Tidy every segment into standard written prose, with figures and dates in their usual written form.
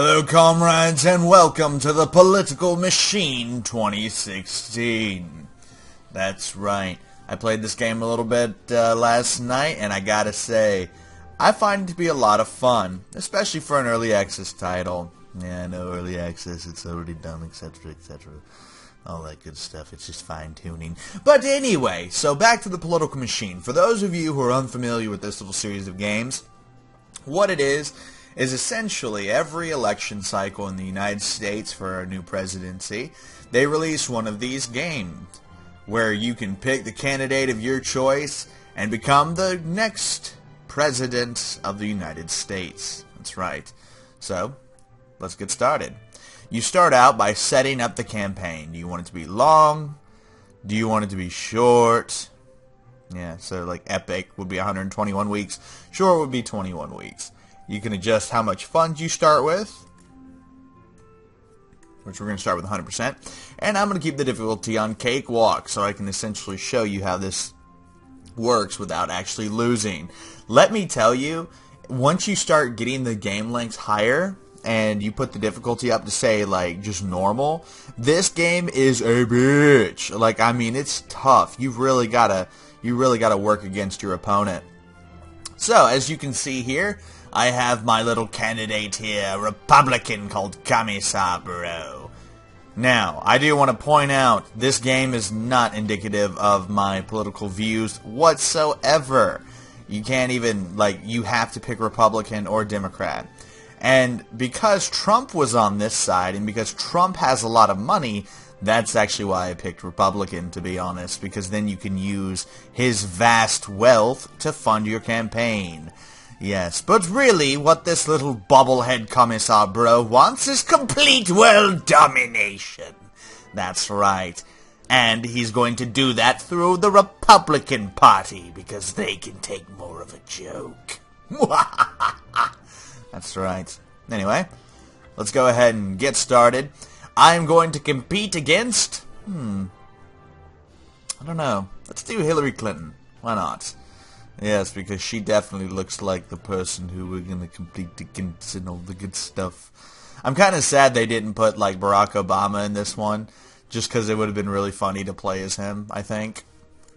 Hello, comrades, and welcome to the Political Machine 2016. That's right. I played this game a little bit last night, and I gotta say, I find it to be a lot of fun, especially for an early access title. Yeah, I know, early access, it's already done, etc., etc. All that good stuff. It's just fine-tuning. But anyway, so back to the Political Machine. For those of you who are unfamiliar with this little series of games, what it is essentially every election cycle in the United States for a new presidency, they release one of these games where you can pick the candidate of your choice and become the next president of the United States. That's right. So, let's get started. You start out by setting up the campaign. Do you want it to be long? Do you want it to be short? Yeah, so like epic would be 121 weeks. Short would be 21 weeks. You can adjust how much funds you start with, which we're going to start with 100%. And I'm going to keep the difficulty on cakewalk so I can essentially show you how this works without actually losing. Let me tell you, once you start getting the game lengths higher and you put the difficulty up to say like just normal, this game is a bitch. Like, I mean, it's tough. You really gotta work against your opponent. So, as you can see here, I have my little candidate here, a Republican called Commissar Bro. Now, I do want to point out, this game is not indicative of my political views whatsoever. You can't even, like, you have to pick Republican or Democrat. And because Trump was on this side, and because Trump has a lot of money, that's actually why I picked Republican, to be honest, because then you can use his vast wealth to fund your campaign. Yes, but really, what this little bobblehead Commissar Bro wants is complete world domination. That's right. And he's going to do that through the Republican Party, because they can take more of a joke. That's right. Anyway, let's go ahead and get started. I'm going to compete against... I don't know. Let's do Hillary Clinton. Why not? Yes, because she definitely looks like the person who we're going to compete against and all the good stuff. I'm kind of sad they didn't put, like, Barack Obama in this one, just because it would have been really funny to play as him, I think.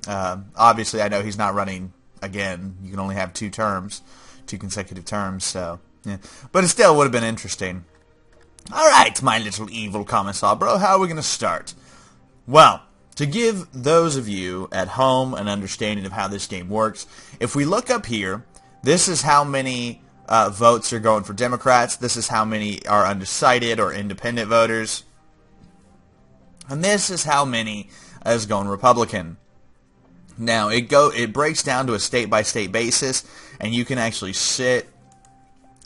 Obviously, I know he's not running again. You can only have 2 consecutive terms, so, yeah. But it still would have been interesting. Alright, my little evil Commissar Bro, how are we going to start? Well, to give those of you at home an understanding of how this game works, if we look up here, this is how many votes are going for Democrats, this is how many are undecided or independent voters, and this is how many is going Republican. Now, it breaks down to a state-by-state basis, and you can actually sit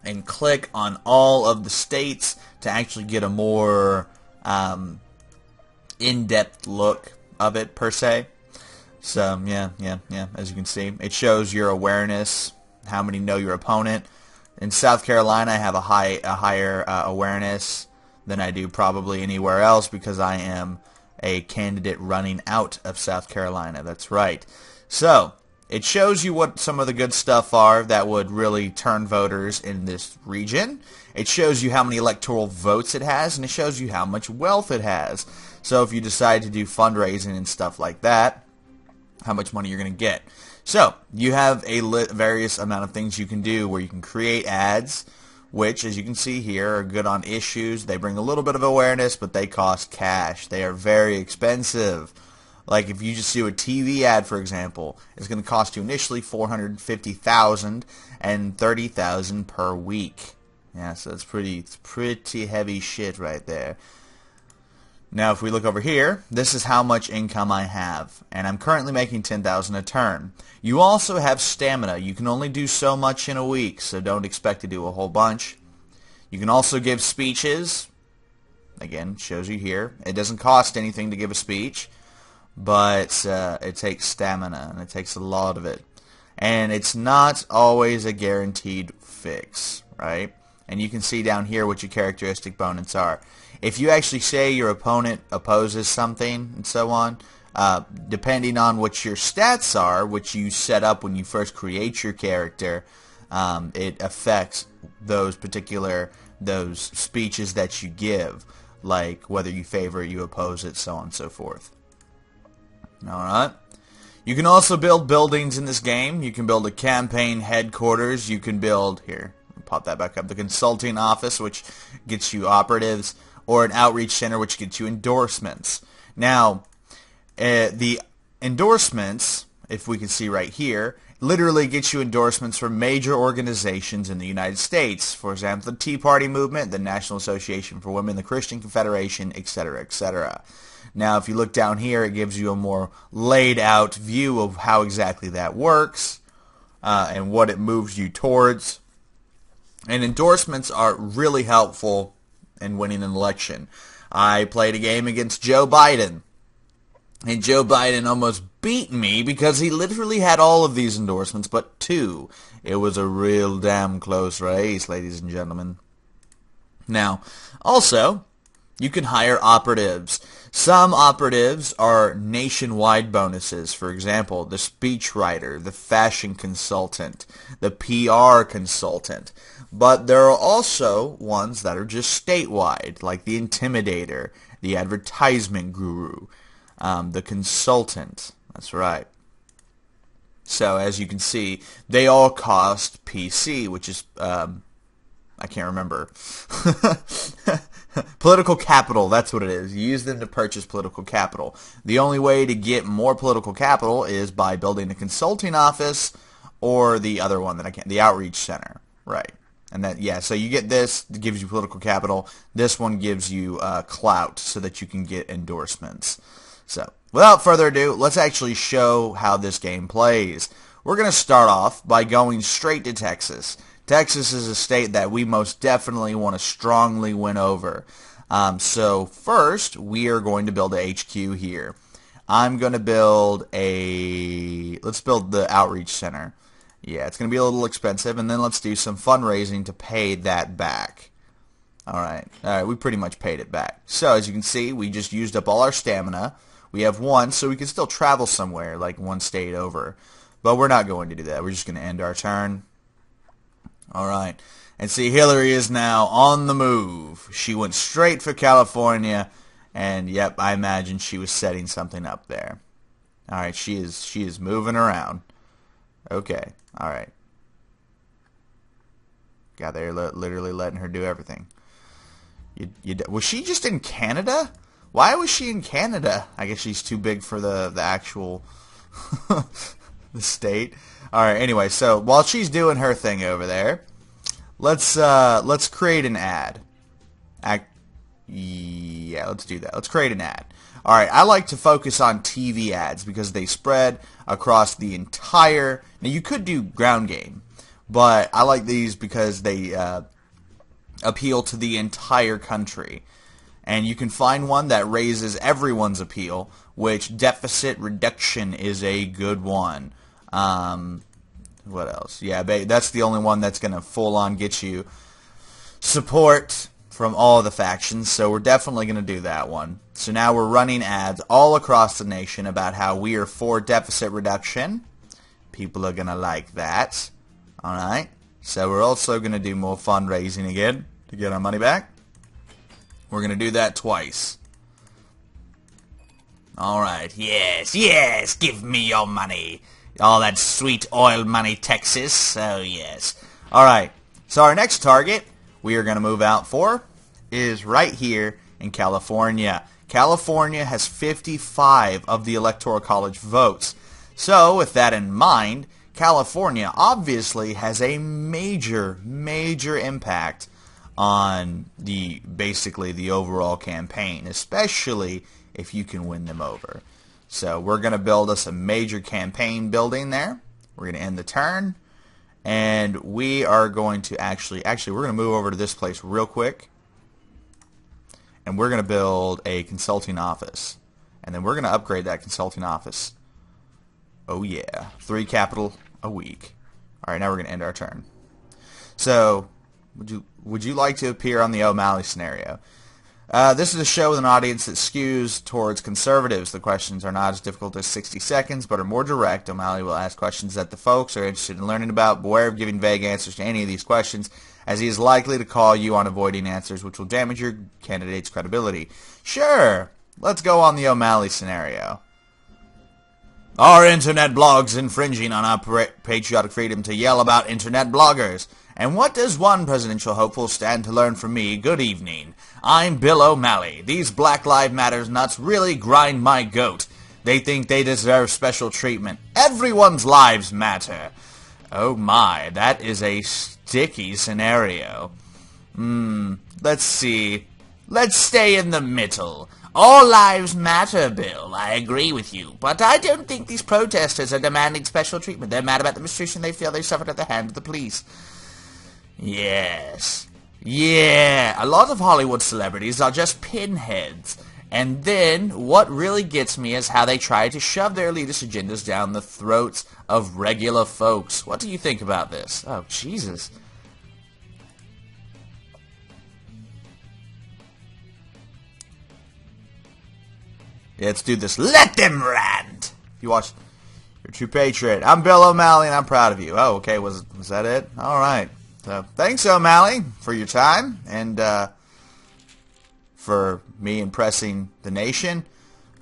and click on all of the states to actually get a more in-depth look of it, per se. So, yeah, as you can see, it shows your awareness, how many know your opponent. In South Carolina, I have a higher awareness than I do probably anywhere else because I am a candidate running out of South Carolina. That's right. So, it shows you what some of the good stuff are that would really turn voters in this region. It shows you how many electoral votes it has, and it shows you how much wealth it has. So if you decide to do fundraising and stuff like that, how much money you're going to get. So, you have a various amount of things you can do where you can create ads, which, as you can see here, are good on issues. They bring a little bit of awareness, but they cost cash. They are very expensive. Like, if you just do a TV ad, for example, it's going to cost you initially $450,000 and $30,000 per week. Yeah, so it's pretty heavy shit right there. Now, if we look over here, this is how much income I have, and I'm currently making $10,000 a turn. You also have stamina. You can only do so much in a week, so don't expect to do a whole bunch. You can also give speeches. Again, shows you here. It doesn't cost anything to give a speech, but it takes stamina, and it takes a lot of it. And it's not always a guaranteed fix, right? And you can see down here what your characteristic bonus are. If you actually say your opponent opposes something and so on, depending on what your stats are, which you set up when you first create your character, it affects those particular those speeches that you give, like whether you favor it, you oppose it, so on and so forth. Alright. You can also build buildings in this game. You can build a campaign headquarters. You can build, here, pop that back up, the consulting office, which gets you operatives, or an outreach center, which gets you endorsements. Now, the endorsements, if we can see right here, literally gets you endorsements from major organizations in the United States. For example, the Tea Party movement, the National Association for Women, the Christian Confederation, etc., etc. Now, if you look down here, it gives you a more laid out view of how exactly that works and what it moves you towards. And endorsements are really helpful in winning an election. I played a game against Joe Biden, and Joe Biden almost beat me because he literally had all of these endorsements but 2. It was a real damn close race, ladies and gentlemen. Now, also, you can hire operatives. Some operatives are nationwide bonuses. For example, the speechwriter, the fashion consultant, the PR consultant. But there are also ones that are just statewide, like the intimidator, the advertisement guru, the consultant. That's right. So as you can see, they all cost PC, which is, I can't remember. Political capital, that's what it is. You use them to purchase political capital. The only way to get more political capital is by building a consulting office or the other one that I can't, the outreach center. Right. And that, yeah, so you get this, it gives you political capital. This one gives you clout so that you can get endorsements. So, without further ado, let's actually show how this game plays. We're going to start off by going straight to Texas. Texas is a state that we most definitely want to strongly win over. So first, we are going to build a HQ here. I'm going to build let's build the outreach center. Yeah, it's going to be a little expensive, and then let's do some fundraising to pay that back. Alright, we pretty much paid it back. So as you can see, we just used up all our stamina. We have 1, so we can still travel somewhere, like 1 state over. But we're not going to do that. We're just going to end our turn. Alright, and see, Hillary is now on the move. She went straight for California, and yep, I imagine she was setting something up there. Alright, she is moving around. Okay, alright. God, they're literally letting her do everything. Was she just in Canada? Why was she in Canada? I guess she's too big for the actual the state. All right. Anyway, so while she's doing her thing over there, let's create an ad. Yeah, let's do that. Let's create an ad. All right. I like to focus on TV ads because they spread across the entire. Now you could do ground game, but I like these because they appeal to the entire country. And you can find one that raises everyone's appeal, which deficit reduction is a good one. What else? Yeah, that's the only one that's going to full-on get you support from all the factions, so we're definitely going to do that one. So now we're running ads all across the nation about how we are for deficit reduction. People are going to like that. Alright, so we're also going to do more fundraising again to get our money back. We're going to do that twice. Alright, yes, give me your money. All that sweet oil money, Texas. Oh, yes. Alright, so our next target we are going to move out for is right here in California. California has 55 of the Electoral College votes. So, with that in mind, California obviously has a major impact on basically the overall campaign, especially if you can win them over. So we're going to build us a major campaign building there. We're going to end the turn, and we are going to actually we're going to move over to this place real quick, and we're going to build a consulting office, and then we're going to upgrade that consulting office. Oh yeah, 3 capital a week. All right, now we're going to end our turn. So would you like to appear on the O'Malley scenario? This is a show with an audience that skews towards conservatives. The questions are not as difficult as 60 seconds, but are more direct. O'Malley will ask questions that the folks are interested in learning about. Beware of giving vague answers to any of these questions, as he is likely to call you on avoiding answers which will damage your candidate's credibility. Sure, let's go on the O'Malley scenario. Our internet blog's infringing on our patriotic freedom to yell about internet bloggers. And what does one presidential hopeful stand to learn from me? Good evening. I'm Bill O'Malley. These Black Lives Matter nuts really grind my goat. They think they deserve special treatment. Everyone's lives matter. Oh my, that is a sticky scenario. Let's see. Let's stay in the middle. All lives matter, Bill. I agree with you. But I don't think these protesters are demanding special treatment. They're mad about the mistreatment they feel they suffered at the hand of the police. Yes. Yeah. A lot of Hollywood celebrities are just pinheads. And then, what really gets me is how they try to shove their elitist agendas down the throats of regular folks. What do you think about this? Oh, Jesus. Yeah, let's do this. Let them rant! You watch. You're a true patriot. I'm Bill O'Malley, and I'm proud of you. Oh, okay. Was that it? All right. So, thanks, O'Malley, for your time, and for me impressing the nation.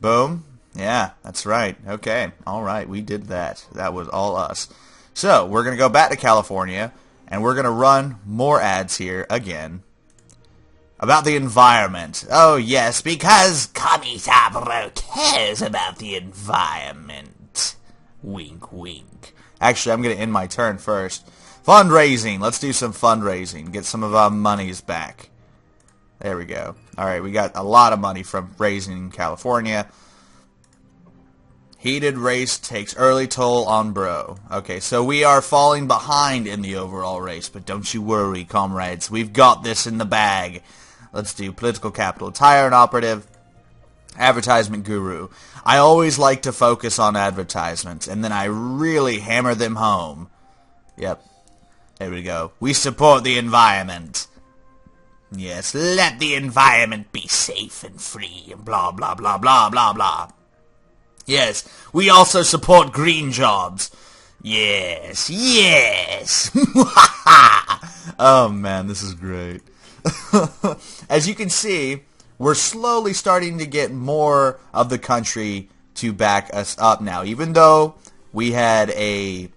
Boom. Yeah, that's right. Okay. All right. We did that. That was all us. So, we're going to go back to California, and we're going to run more ads here again. About the environment. Oh, yes, because Commie Sabro cares about the environment. Wink, wink. Actually, I'm going to end my turn first. Fundraising. Let's do some fundraising. Get some of our monies back. There we go. Alright, we got a lot of money from raising in California. Heated race takes early toll on bro. Okay, so we are falling behind in the overall race, but don't you worry, comrades. We've got this in the bag. Let's do political capital. Tire and operative. Advertisement guru. I always like to focus on advertisements, and then I really hammer them home. Yep. There we go. We support the environment. Yes, let the environment be safe and free, and blah, blah, blah, blah, blah, blah. Yes, we also support green jobs. Yes, yes. Oh, man, this is great. As you can see, we're slowly starting to get more of the country to back us up now. Even though we had a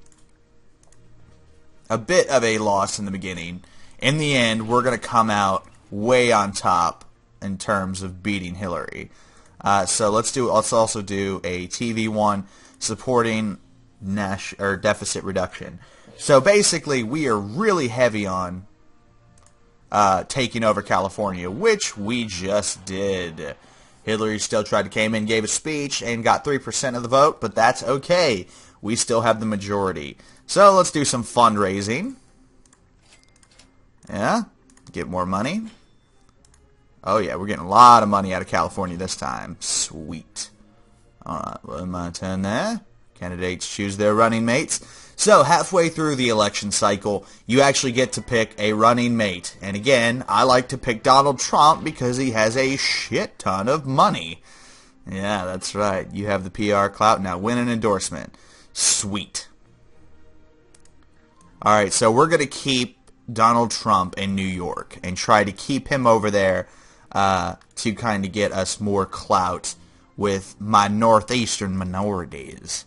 bit of a loss in the beginning, in the end, we're going to come out way on top in terms of beating Hillary. So let's also do a TV one supporting deficit reduction. So basically, we are really heavy on taking over California, which we just did. Hillary still came in, gave a speech, and got 3% of the vote, but that's okay. We still have the majority. So let's do some fundraising. Yeah, get more money. Oh yeah, we're getting a lot of money out of California this time. Sweet. Alright, well, my turn there. Candidates choose their running mates. So, halfway through the election cycle, you actually get to pick a running mate. And again, I like to pick Donald Trump because he has a shit ton of money. Yeah, that's right. You have the PR clout. Now win an endorsement. Sweet. Alright, so we're going to keep Donald Trump in New York and try to keep him over there to kind of get us more clout with my northeastern minorities.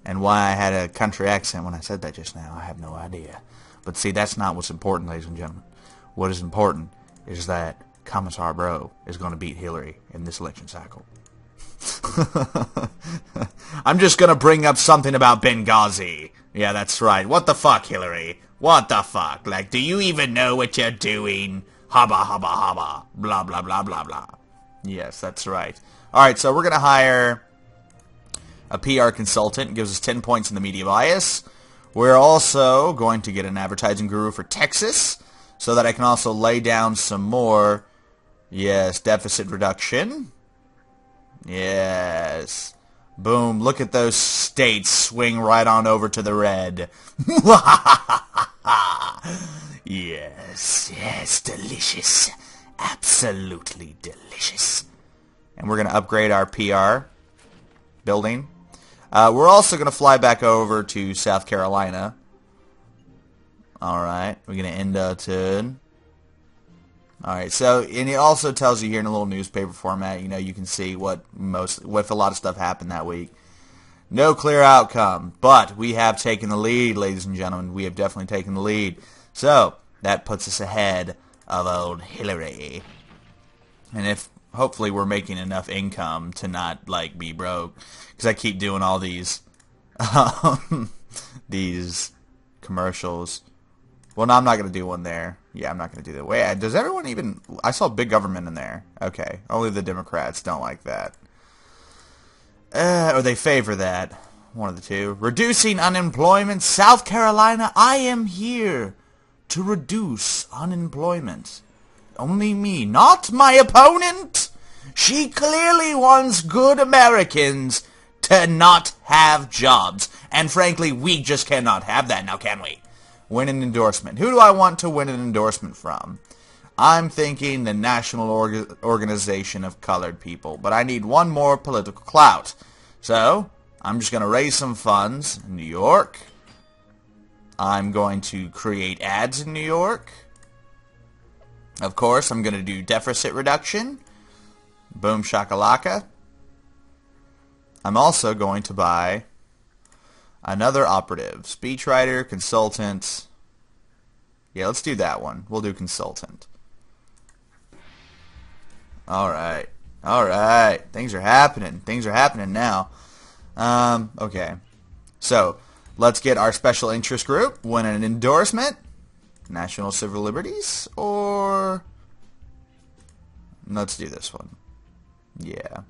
And why I had a country accent when I said that just now, I have no idea. But see, that's not what's important, ladies and gentlemen. What is important is that Commissar Bro is going to beat Hillary in this election cycle. I'm just going to bring up something about Benghazi. Yeah, that's right. What the fuck, Hillary? What the fuck? Like, do you even know what you're doing? Hubba, hubba, hubba. Blah, blah, blah, blah, blah. Yes, that's right. Alright, so we're going to hire a PR consultant. Gives us 10 points in the media bias. We're also going to get an advertising guru for Texas so that I can also lay down some more, yes, deficit reduction. Yes. Boom. Look at those states swing right on over to the red. Yes, yes, delicious. Absolutely delicious. And we're going to upgrade our PR building. We're also going to fly back over to South Carolina. Alright, we're going to end a turn. Alright, so, and it also tells you here in a little newspaper format, you know, you can see what if a lot of stuff happened that week. No clear outcome, but we have taken the lead, ladies and gentlemen. We have definitely taken the lead. So, that puts us ahead of old Hillary. And if, hopefully, we're making enough income to not, like, be broke. Because I keep doing all these, these commercials. Well, no, I'm not going to do one there. Yeah, I'm not going to do that. Wait, does everyone even... I saw big government in there. Okay, only the Democrats don't like that. Or they favor that. One of the two. Reducing unemployment. South Carolina, I am here to reduce unemployment. Only me, not my opponent. She clearly wants good Americans to not have jobs. And frankly, we just cannot have that now, can we? Win an endorsement. Who do I want to win an endorsement from? I'm thinking the National Organization of Colored People, but I need one more political clout. So, I'm just going to raise some funds in New York. I'm going to create ads in New York. Of course, I'm going to do deficit reduction. Boom shakalaka. I'm also going to buy another operative. Speechwriter, consultant. Yeah, let's do that one. We'll do consultant. Alright. Alright. Things are happening. Things are happening now. Okay. So, let's get our special interest group. Win an endorsement. National Civil Liberties. Or... let's do this one. Yeah.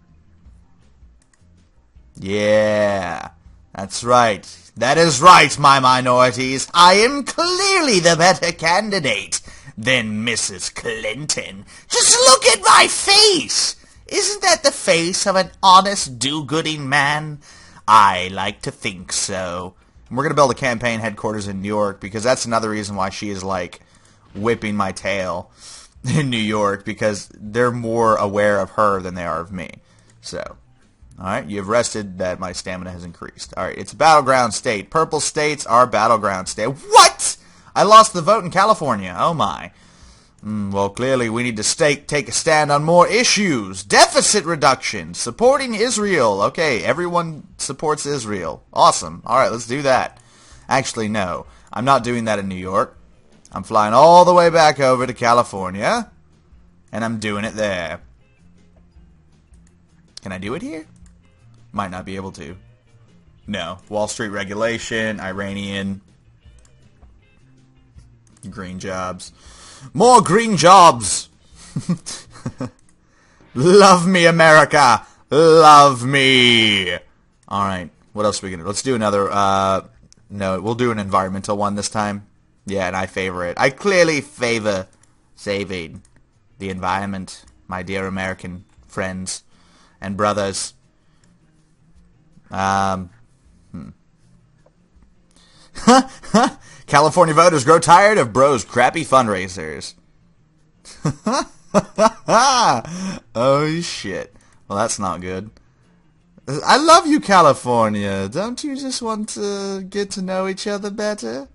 Yeah. That's right. That is right, my minorities. I am clearly the better candidate than Mrs. Clinton. Just look at my face! Isn't that the face of an honest, do-gooding man? I like to think so. And we're going to build a campaign headquarters in New York, because that's another reason why she is, like, whipping my tail in New York, because they're more aware of her than they are of me. So, alright, you've rested that my stamina has increased. Alright, it's a battleground state. Purple states are battleground state. What?! I lost the vote in California. Oh my. Well, clearly we need to take a stand on more issues. Deficit reduction. Supporting Israel. Okay, everyone supports Israel. Awesome. Alright, let's do that. Actually, no. I'm not doing that in New York. I'm flying all the way back over to California. And I'm doing it there. Can I do it here? Might not be able to. No. Wall Street regulation. Iranian. Green jobs. More green jobs! Love me, America! Love me! Alright, what else are we gonna do? Let's do another, no, we'll do an environmental one this time. Yeah, and I favor it. I clearly favor saving the environment, my dear American friends and brothers. California voters grow tired of bro's crappy fundraisers. Oh, shit. Well, that's not good. I love you, California. Don't you just want to get to know each other better?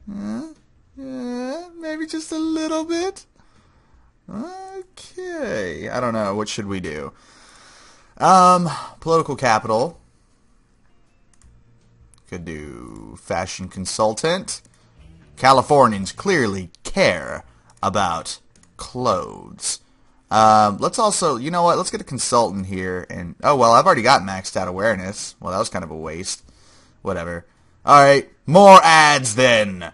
Yeah, maybe just a little bit? Okay. I don't know. What should we do? Political capital. Could do fashion consultant. Californians clearly care about clothes. Let's also, you know what, let's get a consultant here. And oh, well, I've already got maxed out awareness. Well, that was kind of a waste. Whatever. Alright, more ads then.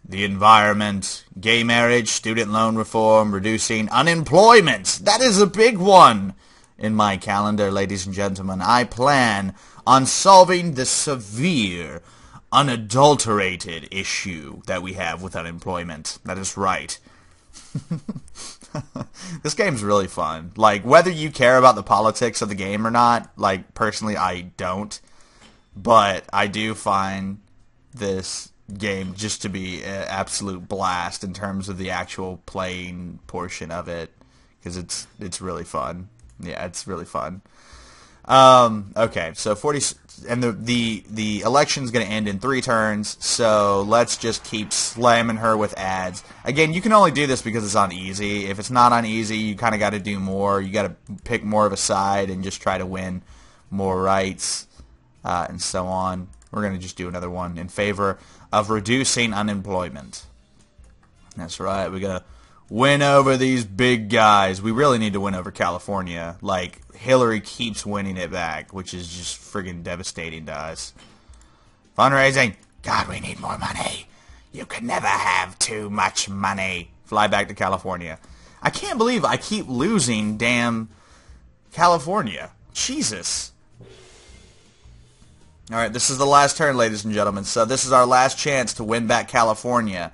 The environment, gay marriage, student loan reform, reducing unemployment. That is a big one in my calendar, ladies and gentlemen. I plan on solving the severe, unadulterated issue that we have with unemployment. That is right. This game's really fun. Like, whether you care about the politics of the game or not, like, personally, I don't. But I do find this game just to be an absolute blast in terms of the actual playing portion of it. Because it's really fun. Yeah, it's really fun. Okay, so 40, and the election's going to end in 3 turns, so let's just keep slamming her with ads. Again, you can only do this because it's on easy. If it's not on easy, you kind of got to do more. You got to pick more of a side and just try to win more rights, and so on. We're going to just do another one in favor of reducing unemployment. That's right, we got to win over these big guys. We really need to win over California. Like, Hillary keeps winning it back, which is just friggin' devastating to us. Fundraising. God, we need more money. You can never have too much money. Fly back to California. I can't believe I keep losing damn California. Jesus. Alright, this is the last turn, ladies and gentlemen. So this is our last chance to win back California.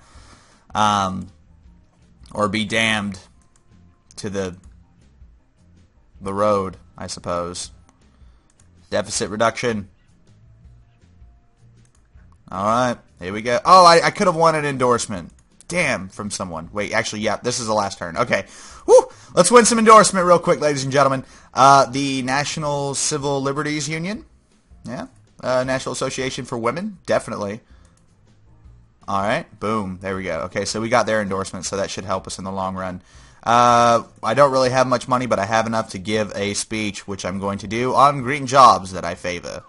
Or be damned to the road, I suppose. Deficit reduction. Alright, here we go. Oh, I could have won an endorsement. Damn, from someone. Wait, actually, yeah, this is the last turn. Okay. Woo! Let's win some endorsement real quick, ladies and gentlemen. The National Civil Liberties Union. Yeah. National Association for Women. Definitely. Alright, boom, there we go. Okay, so we got their endorsement, so that should help us in the long run. I don't really have much money, but I have enough to give a speech, which I'm going to do on green jobs that I favor.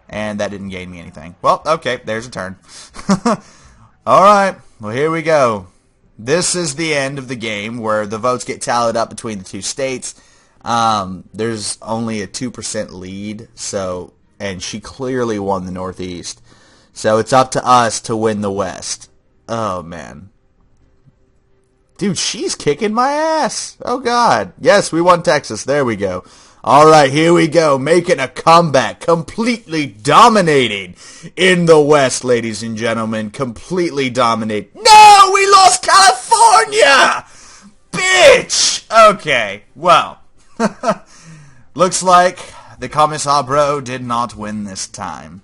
And that didn't gain me anything. Well, okay, there's a turn. Alright, well here we go. This is the end of the game where the votes get tallied up between the 2 states. There's only a 2% lead, and she clearly won the Northeast. So it's up to us to win the West. Oh, man. Dude, she's kicking my ass. Oh, God. Yes, we won Texas. There we go. All right, here we go. Making a comeback. Completely dominating in the West, ladies and gentlemen. Completely dominating. No, we lost California! Bitch! Okay, well. Looks like the Commissar Bro did not win this time.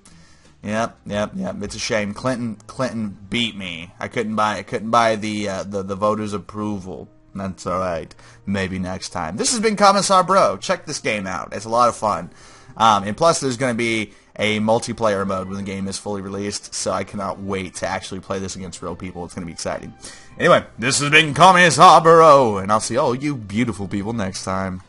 Yep. It's a shame. Clinton beat me. I couldn't buy the voters' approval. That's all right. Maybe next time. This has been Commissar Bro. Check this game out. It's a lot of fun. And plus, there's going to be a multiplayer mode when the game is fully released. So I cannot wait to actually play this against real people. It's going to be exciting. Anyway, this has been Commissar Bro, and I'll see all you beautiful people next time.